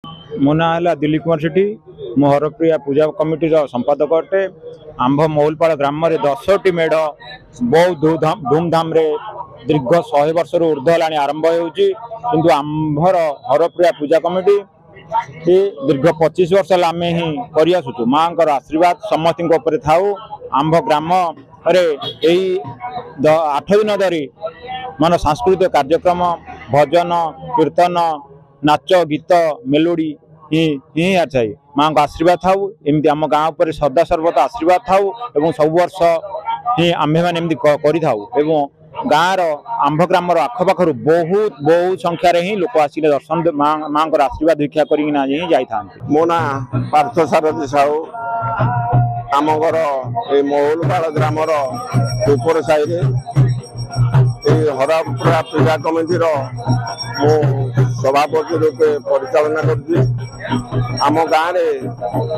मो ना है दिलीप कुमार सेठी मु हरप्रिया पूजा कमिटी संपादक अटे। आंभ मौलपाड़ ग्राम में 10टी मेढ़ बहुत धूमधाम रे दीर्घ 100 वर्ष ऊर्ध्व है आरंभ होंतु आंभर हरप्रिया पूजा कमिटी दीर्घ 25 वर्ष आम ही कर माँ आशीर्वाद समस्त थाऊ। आंभ ग्राम 8 दिन धरी मान सांस्कृतिक कार्यक्रम भजन कीर्तन नाच गीत मेलोडी ही चाहिए माँ को आशीर्वाद थाऊ। एमती आम गाँव पर सदा सर्वदा आशीर्वाद थाऊ एवं सब वर्ष ही आम्भे मैंने कर गाँव आंभ ग्राम आखपाखर बहुत बहुत संख्यार ही लोक आसिक दर्शन माँ को आशीर्वाद भिक्षा कर मो ना पार्थ सारथी साहू आम घर ये महुलपाड़ ग्राम ऊपर साई हरप्रिया पूजा कमिटी मु सभापति रूपे परिचालना कर आम गाँव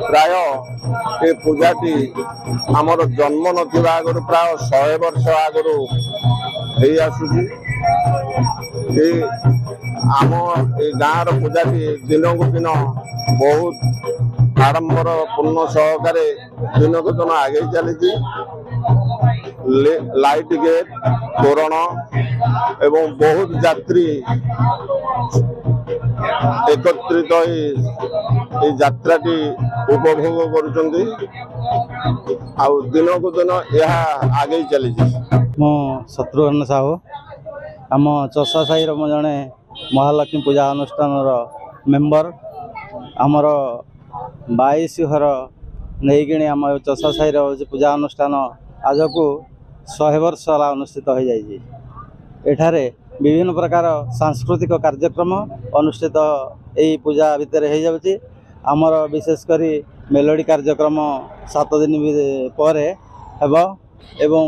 प्राय ये पूजाटी आमर जन्म नथिबा आगु प्राय 100 वर्ष आगु हो आसुची। आम ये गाँव पूजाटी दिन को दिन बहुत आडंबर पूर्ण सहकारे दिन को दिन आगे चली। लाइट गेट तोरण एवं बहुत यात्री एकत्रित यात्राटी उपभोग करुचंदी आउ दिन को दिन यह आगे चली। मो शत्रुघ्न साहू आम चषा साई मो जड़े महालक्ष्मी पूजा अनुष्ठान मेम्बर आमर 22 घर नहीं आम चषा साई पूजा अनुष्ठान आज को 100 वर्ष अनुष्ठित हो जाइए। एठारे विभिन्न प्रकार सांस्कृतिक कार्यक्रम अनुष्ठित यही पूजा भितर हो जाउची। आमर विशेषकर मेलोडी कार्यक्रम 7 दिन पर हेबो एवं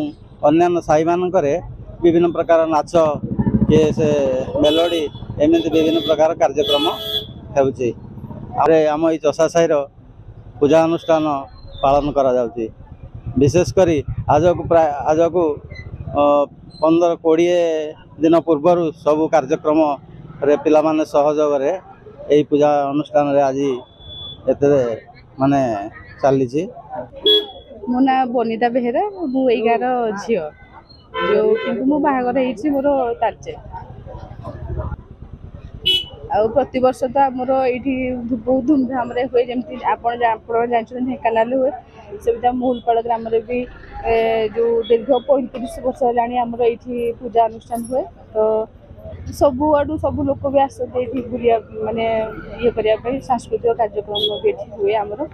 अन्य साई मानकरे विभिन्न प्रकार नाच के से मेलोडी एमती विभिन्न प्रकार कार्यक्रम होउची। आम ये चषा साई पूजा अनुष्ठान पालन करा जाउची। विशेषकर आज को 15-20 दिन पूर्वर सबू कार्यक्रम रे पिला माने सहयोग रे यही पूजा अनुष्ठान रे आज एते माने चली। मो ना बनिता बेहेरा मु एई गार झियो जो किंतु मो बाहागर हेछि मोर तारचे आउ प्रति वर्ष तो आमर ये बहुत धूमधाम रे हुए जमती आपण जानछन ढेंकानाल हुए सेटा महुलपाड़ ग्राम रे भी जो दीर्घ 35 वर्ष होलानी आमर ये पूजा अनुष्ठान हुए। तो सबु आडू सबु लोक भी आसते ये बुलिया माने ये करिया सांस्कृतिक कार्यक्रम भी हुए आमर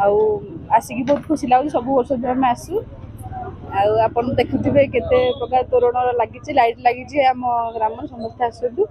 आउ आसिक बहुत खुशी लगे सब वर्ष आम आसू आप देखुवे केते प्रकार तोरण लगी लाइट लगी आम ग्राम समस्त आसतु।